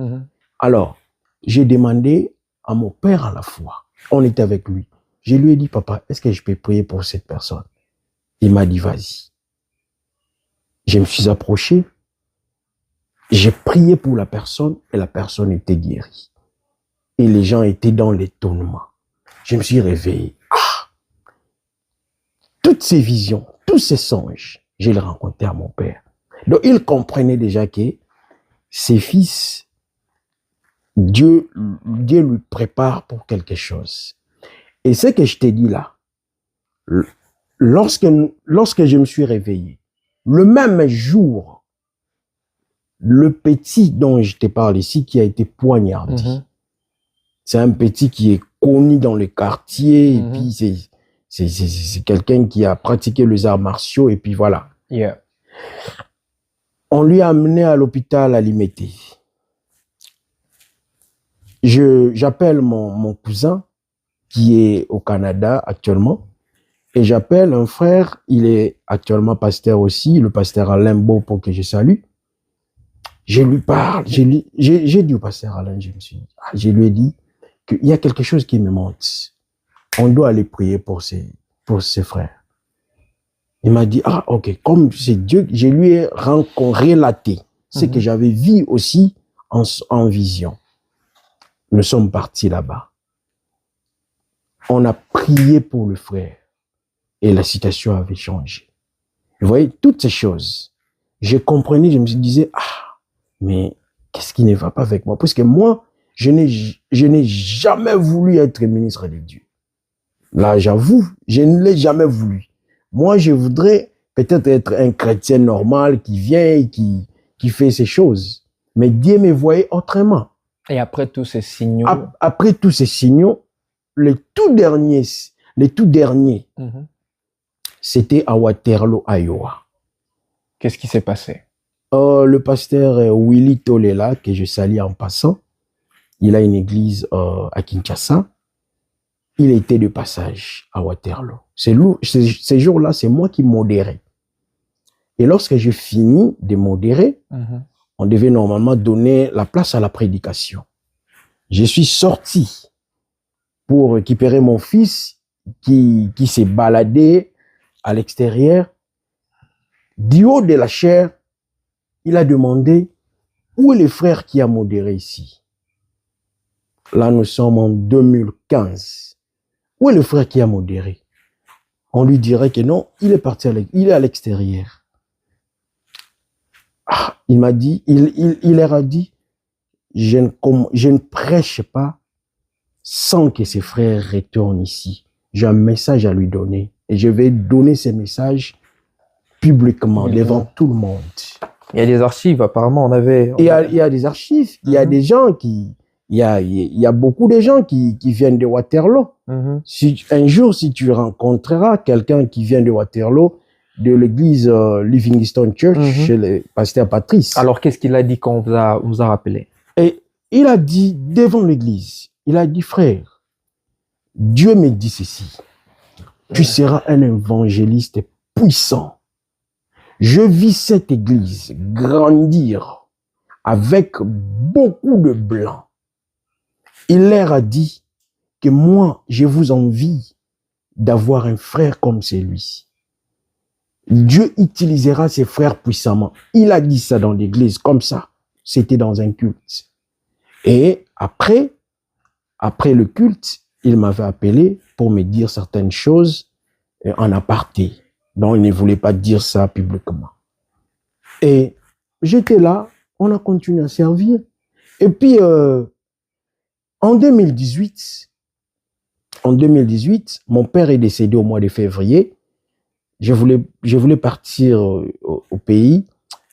Alors, j'ai demandé à mon père à la foi, on était avec lui. Je lui ai dit, papa, est-ce que je peux prier pour cette personne? Il m'a dit, vas-y. Je me suis approché, j'ai prié pour la personne et la personne était guérie. Et les gens étaient dans l'étonnement. Je me suis réveillé. Toutes ces visions, tous ces songes, je les rencontrais à mon père. Donc, il comprenait déjà que ses fils, Dieu lui prépare pour quelque chose. Et ce que je t'ai dit là, lorsque je me suis réveillé, le même jour, le petit dont je te parle ici, qui a été poignardé, c'est un petit qui est connu dans le quartier, et puis c'est quelqu'un qui a pratiqué les arts martiaux, et puis voilà. Yeah. On lui a amené à l'hôpital à Limete. J'appelle mon cousin, qui est au Canada actuellement, et j'appelle un frère, il est actuellement pasteur aussi, le pasteur Alain Beau, pour que je salue. Je lui parle, j'ai dit au pasteur Alain, je lui ai dit qu'il y a quelque chose qui me monte. On doit aller prier pour ses frères. Il m'a dit, ok, comme c'est Dieu, je lui ai relaté ce que j'avais vu aussi en vision. Nous sommes partis là-bas. On a prié pour le frère et la situation avait changé. Vous voyez, toutes ces choses, je comprenais, je me disais, mais qu'est-ce qui ne va pas avec moi? Parce que moi, je n'ai jamais voulu être ministre de Dieu. Là, j'avoue, je ne l'ai jamais voulu. Moi, je voudrais peut-être être un chrétien normal qui vient et qui fait ces choses. Mais Dieu me voyait autrement. Et après tous ces signaux? Après tous ces signaux, les tout derniers, c'était à Waterloo, Iowa. Qu'est-ce qui s'est passé? Le pasteur Willy Tolela, que je salue en passant, il a une église à Kinshasa. Il était de passage à Waterloo. Ces jours-là, c'est moi qui modérais. Et lorsque j'ai fini de modérer, on devait normalement donner la place à la prédication. Je suis sorti pour récupérer mon fils qui s'est baladé à l'extérieur. Du haut de la chair, il a demandé où est le frère qui a modéré ici. Là, nous sommes en 2015. Où est le frère qui a modéré? On lui dirait que non, il est parti, il est à l'extérieur. Ah, il m'a dit, il leur a dit, je ne prêche pas sans que ses frères retournent ici. J'ai un message à lui donner et je vais donner ce message publiquement, devant tout le monde. Il y a des archives, apparemment, Il y a des archives, il y a des gens qui... Il y a beaucoup de gens qui viennent de Waterloo. Un jour, si tu rencontreras quelqu'un qui vient de Waterloo, de l'église Livingstone Church, chez le pasteur Patrice. Alors, qu'est-ce qu'il a dit quand on vous a rappelé? Et il a dit devant l'église, il a dit, frère, Dieu me dit ceci, tu seras un évangéliste puissant. Je vis cette église grandir avec beaucoup de blancs. Il leur a dit que moi, je vous envie d'avoir un frère comme celui-ci. Dieu utilisera ses frères puissamment. Il a dit ça dans l'église, comme ça. C'était dans un culte. Et après le culte, il m'avait appelé pour me dire certaines choses en aparté. Donc, il ne voulait pas dire ça publiquement. Et j'étais là, on a continué à servir. Et puis, en 2018, mon père est décédé au mois de février. Je voulais partir au pays,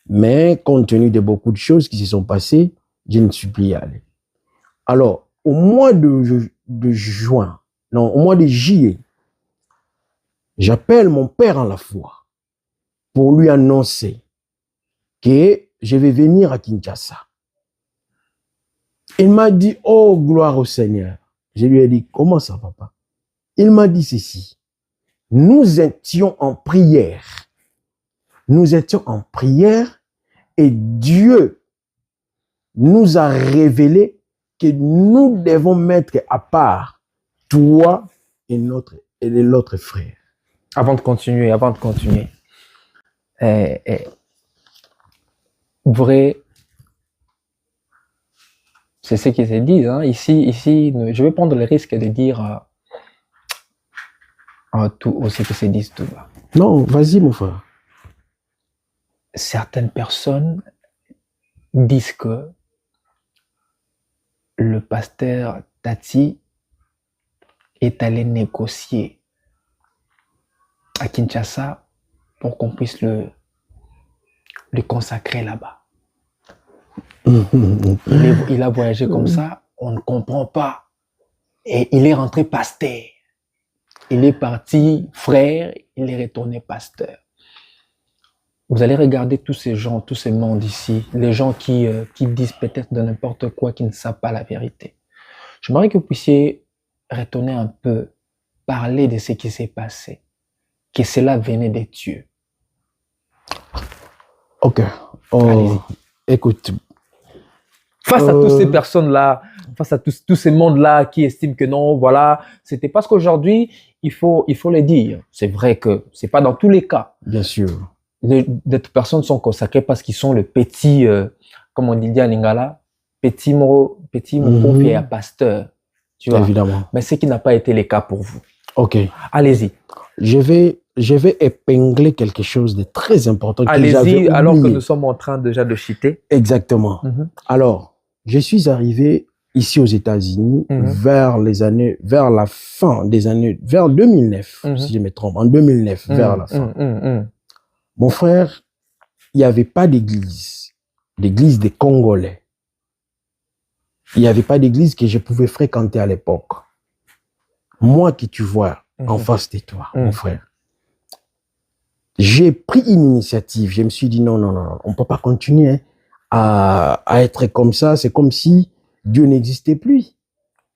mais compte tenu de beaucoup de choses qui se sont passées, je ne suis plus allé. Alors, au mois de juillet, j'appelle mon père en la foi pour lui annoncer que je vais venir à Kinshasa. Il m'a dit, oh, gloire au Seigneur. Je lui ai dit, comment ça, papa? Il m'a dit ceci. Nous étions en prière. Et Dieu nous a révélé que nous devons mettre à part toi et l'autre frère. Avant de continuer, vrai, c'est ce qu'ils se disent. Hein. Ici, je vais prendre le risque de dire tout ce qu'ils se disent tout bas. Non, vas-y, mon frère. Certaines personnes disent que le pasteur Tati est allé négocier à Kinshasa pour qu'on puisse le consacrer là-bas. Il a voyagé comme ça, on ne comprend pas. Et il est rentré pasteur. Il est parti frère, il est retourné pasteur. Vous allez regarder tous ces gens, tous ces mondes ici, les gens qui disent peut-être de n'importe quoi, qui ne savent pas la vérité. J'aimerais que vous puissiez retourner un peu, parler de ce qui s'est passé, que cela venait des dieux. Ok. Écoute. Face à toutes ces personnes-là, face à tous ces mondes-là qui estiment que non, voilà, c'était parce qu'aujourd'hui, il faut le dire. C'est vrai que c'est pas dans tous les cas. Bien sûr. D'autres personnes sont consacrées parce qu'ils sont le petit, comme on dit à Lingala, petit mot confié à pasteur. Tu vois. Évidemment. Mais ce qui n'a pas été le cas pour vous. Ok. Allez-y. Je vais épingler quelque chose de très important. Allez-y, alors que nous sommes en train déjà de chuter. Exactement. Alors, je suis arrivé ici aux États-Unis vers la fin des années, vers 2009, si je me trompe, en 2009, vers la fin. Mon frère, il n'y avait pas d'église des Congolais. Il n'y avait pas d'église que je pouvais fréquenter à l'époque. Moi qui tu vois en face de toi, mon frère, j'ai pris une initiative. Je me suis dit non, on ne peut pas continuer hein, à être comme ça. C'est comme si Dieu n'existait plus.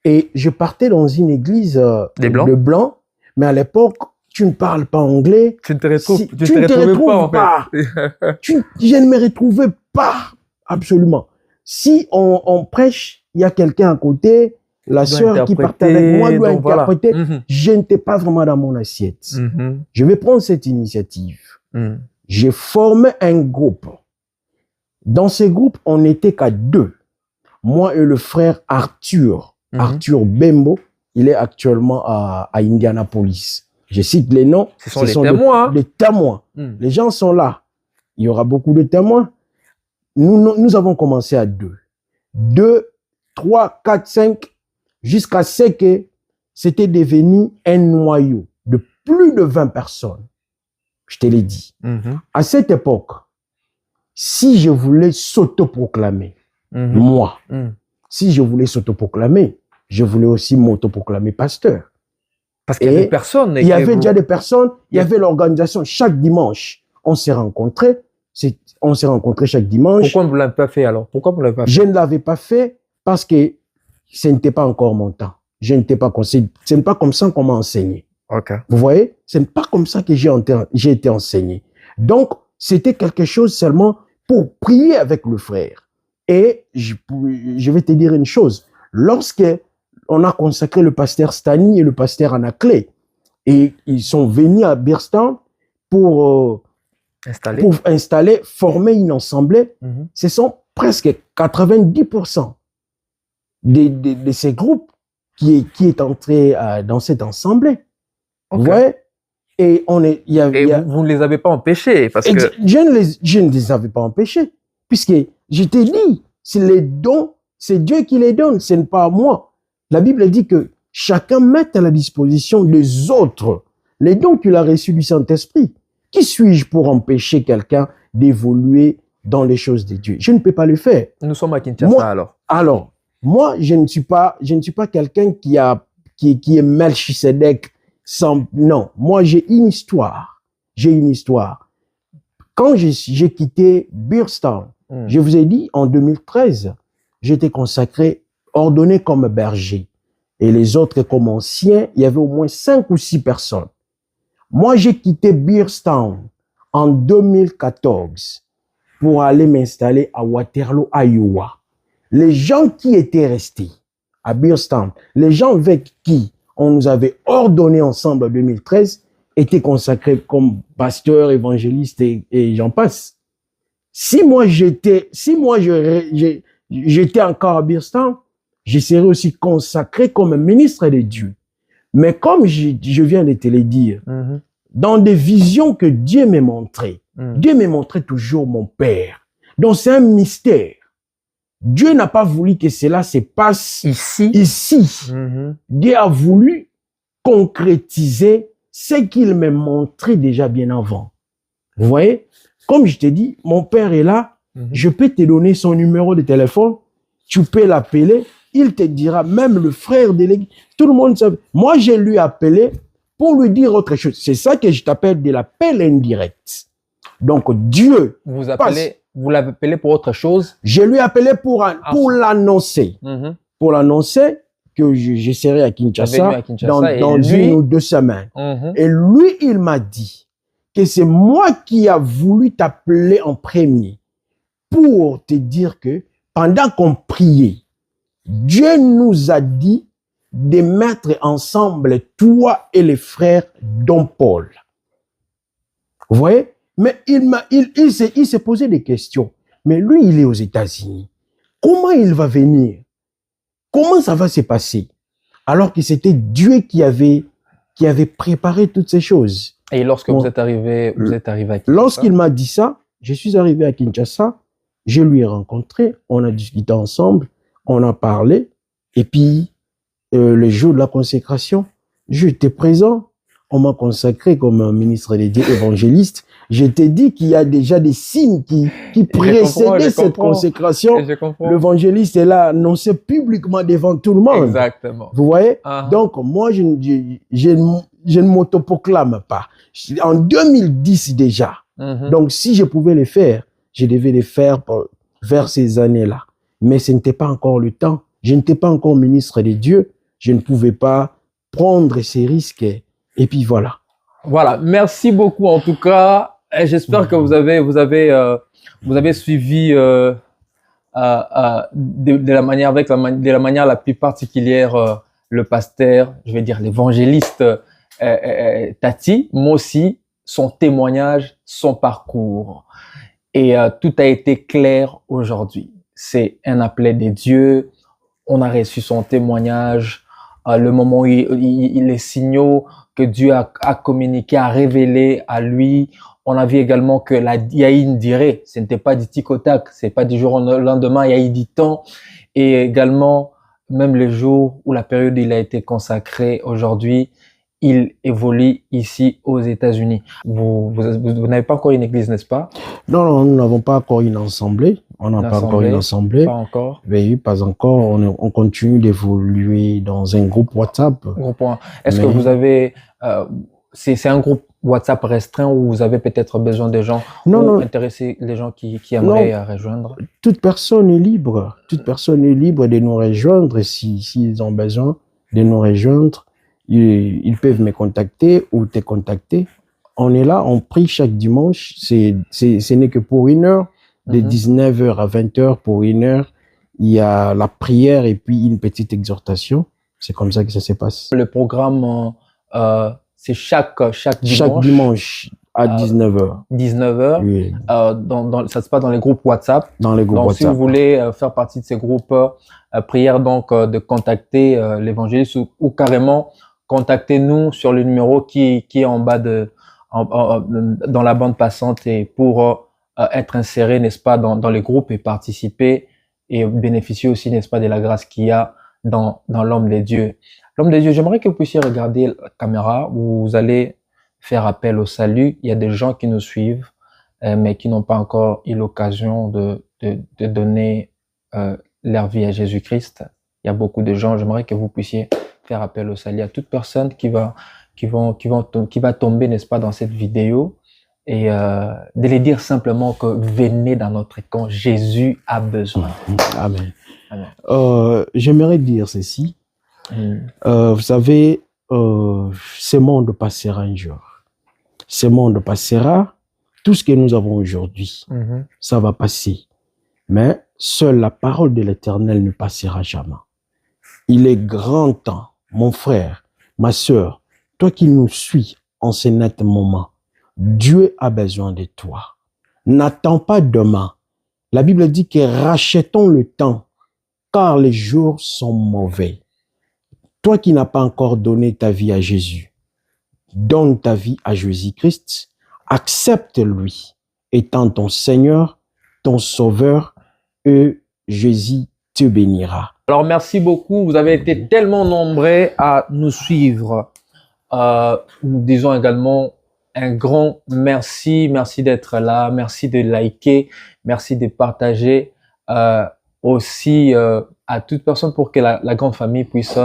Et je partais dans une église Des Blancs. de Blancs, mais à l'époque, tu ne parles pas anglais. Tu ne te retrouves, Si- tu ne te retrouves pas, en fait. Je ne me retrouvais pas, absolument. Si on prêche, il y a quelqu'un à côté, la Tu dois sœur qui partait avec moi doit donc voilà. interpréter. Mhm. Je n'étais pas vraiment dans mon assiette. Mhm. Je vais prendre cette initiative. Mhm. J'ai formé un groupe. Dans ce groupe, on n'était qu'à 2. Moi et le frère Arthur. Mhm. Arthur Bembo, il est actuellement à Indianapolis. Je cite les noms. Ce sont les témoins, hein. Les témoins. Mhm. Les gens sont là. Il y aura beaucoup de témoins. Nous avons commencé à 2. 2, 3, 4, 5, jusqu'à ce que c'était devenu un noyau de plus de 20 personnes. Je te l'ai dit. Mhm. À cette époque, si je voulais s'autoproclamer, Mhm. moi, Mhm. si je voulais s'autoproclamer, je voulais aussi m'autoproclamer pasteur. Parce qu'il y Et avait personne. Il y avait déjà des personnes, il y avait l'organisation. Chaque dimanche, on s'est rencontrés. On s'est rencontrés chaque dimanche. Pourquoi vous ne l'avez pas fait alors? Pourquoi vous ne l'avez pas fait? Je ne l'avais pas fait parce que ce n'était pas encore mon temps. Je n'étais pas conseillé. Ce n'est pas comme ça qu'on m'a enseigné. Ok. Vous voyez? Ce n'est pas comme ça que j'ai été enseigné. Donc, c'était quelque chose seulement pour prier avec le frère. Et je vais te dire une chose. Lorsque on a consacré le pasteur Stani et le pasteur Anaclé, et ils sont venus à Birstown pour installer, former une assemblée, Mhm. ce sont presque 90% de ces groupes qui est entré dans cette assemblée. Ok. Vous voyez? Et vous ne les avez pas empêchés parce que je ne les avais pas empêchés, puisque je t'ai dit, c'est les dons, c'est Dieu qui les donne, ce n'est pas moi. La Bible dit que chacun met à la disposition des autres les dons qu'il a reçus du Saint-Esprit. Qui suis-je pour empêcher quelqu'un d'évoluer dans les choses de Dieu? Je ne peux pas le faire. nous sommes à Kinshasa Moi- alors. Alors, moi, je ne suis pas quelqu'un qui est Melchisedec sans, non. Moi, j'ai une histoire. J'ai une histoire. Quand j'ai quitté Birstown, Mhm. je vous ai dit, en 2013, j'étais consacré, ordonné comme berger. Et les autres comme anciens, il y avait au moins 5 ou 6 personnes. Moi, j'ai quitté Birstown en 2014 pour aller m'installer à Waterloo, Iowa. Les gens qui étaient restés à Birstown, les gens avec qui on nous avait ordonné ensemble en 2013, étaient consacrés comme pasteurs, évangélistes et j'en passe. Si moi j'étais encore à Birstown, je serais aussi consacré comme ministre de Dieu. Mais comme je viens de te le dire, Mhm. dans des visions que Dieu m'a montrées, Mhm. Dieu m'a montré toujours mon Père. Donc c'est un mystère. Dieu n'a pas voulu que cela se passe Ici. ici. Mhm. Dieu a voulu concrétiser ce qu'il m'a montré déjà bien avant. Vous voyez? Comme je t'ai dit, mon Père est là. Mhm. Je peux te donner son numéro de téléphone. Tu peux l'appeler. Il te dira, même le frère de l'église. Tout le monde sait. Moi, je lui ai appelé pour lui dire autre chose. C'est ça que je t'appelle de l'appel indirect. Donc, Dieu, Vous l'avez appelé pour autre chose. je lui ai appelé pour l'annoncer. Mhm. Pour l'annoncer que je serai à Venu Kinshasa, à Kinshasa dans et lui- une ou 2 semaines. Mhm. Et lui, il m'a dit que c'est moi qui a voulu t'appeler en premier pour te dire que pendant qu'on priait, Dieu nous a dit de mettre ensemble toi et les frères Don Paul. Vous voyez? Mais il s'est posé des questions. Mais lui, il est aux États-Unis. Comment il va venir? Comment ça va se passer? Alors que c'était Dieu qui avait préparé toutes ces choses. Et lorsque Bon. vous êtes arrivé à Kinshasa. Lorsqu'il m'a dit ça, je suis arrivé à Kinshasa, je lui ai rencontré, on a discuté ensemble, on a parlé, et puis le jour de la consécration, j'étais présent, on m'a consacré comme un ministre des dieux évangéliste. Je t'ai dit qu'il y a déjà des signes qui précédaient cette consécration. Et je comprends. L'évangéliste est là, annoncé publiquement devant tout le monde. Exactement. Vous voyez? Ah. Donc, moi, je ne m'autoproclame pas. En 2010 déjà. Donc, si je pouvais les faire, je devais les faire vers ces années-là. Mais ce n'était pas encore le temps. Je n'étais pas encore ministre de Dieu. Je ne pouvais pas prendre ces risques. Et puis voilà. Voilà. Merci beaucoup en tout cas. J'espère que vous avez suivi de la manière de la manière la plus particulière le pasteur, je vais dire l'évangéliste Tati, moi aussi, son témoignage, son parcours. Et tout a été clair aujourd'hui. C'est un appel des dieux. On a reçu son témoignage. Le moment où les signaux que Dieu a communiqué, a révélé à lui. On a vu également que il y a eu une durée. Ce n'était pas du tic au tac. C'est pas du jour au lendemain. Il y a eu du temps. Et également, même les jours où la période il a été consacrée aujourd'hui, il évolue ici aux États-Unis. Vous n'avez pas encore une église, n'est-ce pas? Non, non, nous n'avons pas encore une assemblée. On n'a pas encore une assemblée. Pas encore. Oui, pas encore. On continue d'évoluer dans un groupe WhatsApp. Est-ce que vous avez... c'est un groupe WhatsApp restreint où vous avez peut-être besoin de gens intéresser les gens qui aimeraient rejoindre? Toute personne est libre. Toute personne est libre de nous rejoindre s'ils ont besoin de nous rejoindre. Ils peuvent me contacter ou te contacter. On est là, on prie chaque dimanche. Ce n'est que pour 1 heure, de 19h à 20h pour 1 heure. Il y a la prière et puis une petite exhortation. C'est comme ça que ça se passe. Le programme, c'est chaque dimanche. Chaque dimanche à 19h. 19h. Oui. Ça se passe dans les groupes WhatsApp. Dans les groupes donc, WhatsApp. si vous voulez faire partie de ces groupes, prière donc de contacter l'évangéliste ou carrément contactez-nous sur le numéro qui est en bas dans la bande passante et pour être inséré, n'est-ce pas, dans les groupes et participer et bénéficier aussi, n'est-ce pas, de la grâce qu'il y a dans l'homme des dieux. L'homme des dieux, j'aimerais que vous puissiez regarder la caméra où vous allez faire appel au salut. Il y a des gens qui nous suivent, mais qui n'ont pas encore eu l'occasion de donner leur vie à Jésus-Christ. Il y a beaucoup de gens, j'aimerais que vous puissiez faire appel au salut à toute personne qui va tomber, n'est-ce pas, dans cette vidéo et de les dire simplement que venez dans notre camp, Jésus a besoin. Amen. Amen. J'aimerais dire ceci. Vous savez, ce monde passera un jour. Ce monde passera. Tout ce que nous avons aujourd'hui, ça va passer. Mais seule la parole de l'Éternel ne passera jamais. Il est grand temps, mon frère, ma sœur, toi qui nous suis en ce net moment, Dieu a besoin de toi. N'attends pas demain. La Bible dit que rachetons le temps, car les jours sont mauvais. Toi qui n'as pas encore donné ta vie à Jésus, donne ta vie à Jésus-Christ, accepte-lui étant ton Seigneur, ton Sauveur, et Jésus te bénira. Alors, merci beaucoup. Vous avez été tellement nombreux à nous suivre. Nous disons également un grand merci. Merci d'être là. Merci de liker. Merci de partager. Aussi à toute personne pour que la grande famille puisse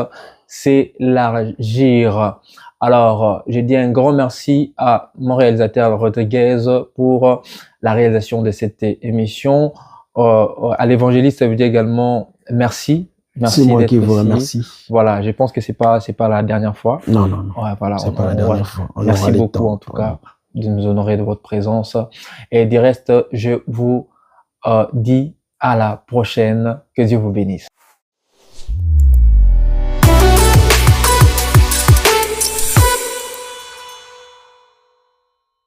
s'élargir. Alors, je dis un grand merci à mon réalisateur Rodriguez pour la réalisation de cette émission. À l'évangéliste, ça veut dire également merci. Merci. C'est moi qui vous remercie. Voilà, je pense que c'est pas la dernière fois. Non, non, non. Ouais, voilà, c'est pas la dernière fois. Merci beaucoup en tout cas de nous honorer de votre présence. Et du reste, je vous dis à la prochaine. Que Dieu vous bénisse.